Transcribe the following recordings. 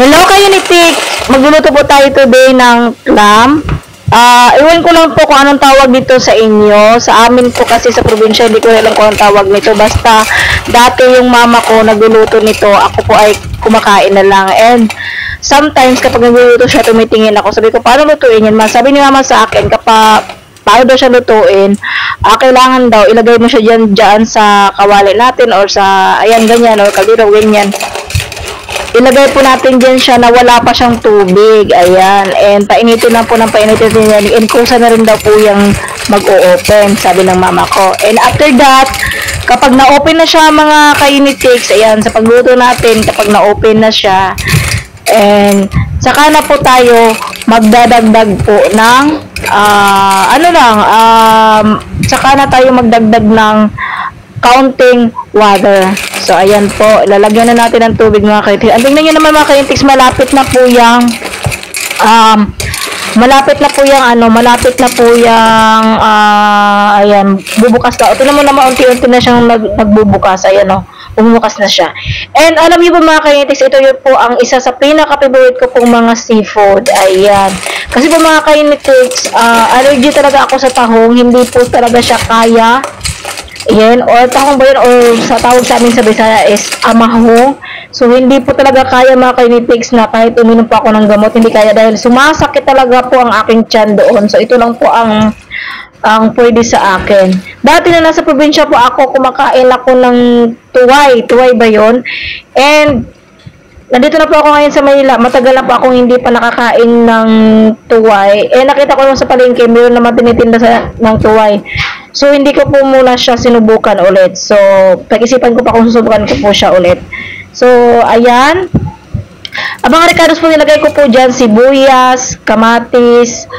Hello kayo ni Tik! Magluluto po tayo today ng clam. Iwan ko lang po kung anong tawag dito sa inyo. Sa amin po kasi sa probinsya, hindi ko alam kung anong tawag nito. Basta, dati yung mama ko nagluluto nito. Ako po ay kumakain na lang. And, sometimes kapag nagluluto siya, tumitingin ako. Sabi ko, paano lutuin yan? Sabi ni mama sa akin, kapag paano daw siya lutuin, kailangan daw, ilagay mo siya dyan sa kawali natin or sa, ayan, ganyan, or kaldero, ganyan. Ilagay po natin dyan siya na wala pa siyang tubig. Ayan. And painitin lang po ng painitin yan. And kusa na rin daw po yung mag-o-open, sabi ng mama ko. And after that, kapag na-open na siya mga kainitiks, ayan, sa pagluto natin, kapag na-open na siya, and saka na po tayo magdadagdag po ng, saka na tayo magdagdag ng counting water. So, ayan po. Lalagyan na natin ng tubig mga kaintiks. Tingnan nyo naman mga kaintiks, malapit na po yung ayan, bubukas na. Tingnan mo naman, unti-unti na siyang nagbubukas. Ayan o, bumubukas na siya. And alam niyo po mga kaintiks, ito yun po ang isa sa pinaka-favorite ko pong mga seafood. Ayan. Kasi po mga kaintiks, allergy talaga ako sa tahong. Hindi po talaga siya kaya. Ayan, or tahong ba yun, or sa tawag sa amin sa Bisaya is amahong. So, hindi po talaga kaya mga kainitiks na kahit uminom po ako ng gamot, hindi kaya dahil sumasakit talaga po ang aking tiyan doon. So, ito lang po ang pwede sa akin. Dati na nasa probinsya po ako, kumakain ako ng tuway. Tuway ba yun? And, nandito na po ako ngayon sa Manila. Matagal na po akong hindi pa nakakain ng tuway. Nakita ko naman sa palengke, mayroon naman tinitinda ng tuway. So, hindi ko po muna siya sinubukan ulit. So, pag-isipan ko pa kung susubukan ko po siya ulit. So, ayan. Ang mga ricados po nilagay ko po dyan, sibuyas, kamatis,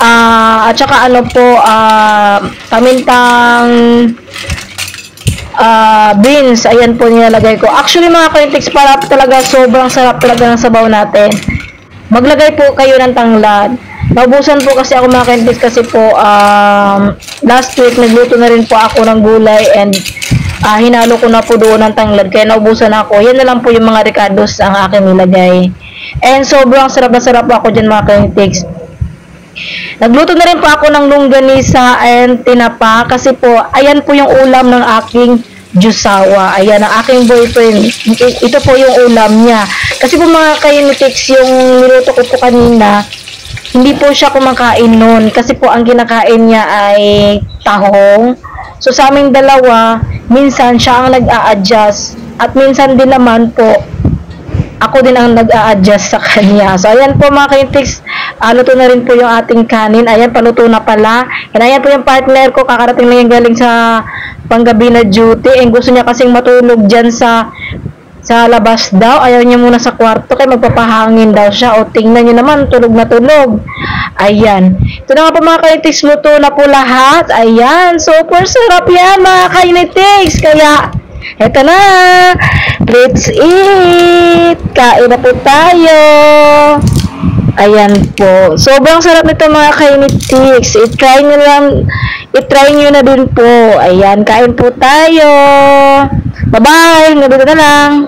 at saka pamintang, beans. Ayan po nilalagay ko. Actually, mga kaintiks, para talaga sobrang sarap talaga ng sabaw natin. Maglagay po kayo ng tanglad. Naubusan po kasi ako mga kaintiks kasi po last week nagluto na rin po ako ng gulay and hinalo ko na po doon ng tanglad kaya naubusan ako. Yan na lang po yung mga ricados ang aking nilagay. And sobrang sarap na sarap ako dyan mga kaintiks. Nagluto na rin po ako ng longganisa and tinapa kasi po ayan po yung ulam ng aking jusawa. Ayan ang aking boyfriend. Ito po yung ulam niya. Kasi po mga kaintiks, yung niluto ko po kanina, hindi po siya kumakain nun kasi po ang kinakain niya ay tahong. So sa aming dalawa, minsan siya ang nag-a-adjust at minsan din naman po ako din ang nag-a-adjust sa kanya. So ayan po mga kaintiks, luto na rin po yung ating kanin. Ayan, paluto na pala. And ayan po yung partner ko, kakarating na yung galing sa panggabi na duty. And gusto niya kasing matulog dyan sa labas daw. Ayaw niya muna sa kwarto kaya magpapahangin daw siya. O tingnan niyo naman, tulog na tulog. Ayan. Ito na nga po mga kainitiks, luto na po lahat. Ayan, super sarap yan mga kainitiks. Kaya, eto na. Let's eat. Kain na po tayo. Ayan po. Sobrang sarap nito mga kainitiks. I-try nyo na din po. Ayan, kain po tayo. Bye-bye. Nandito na lang.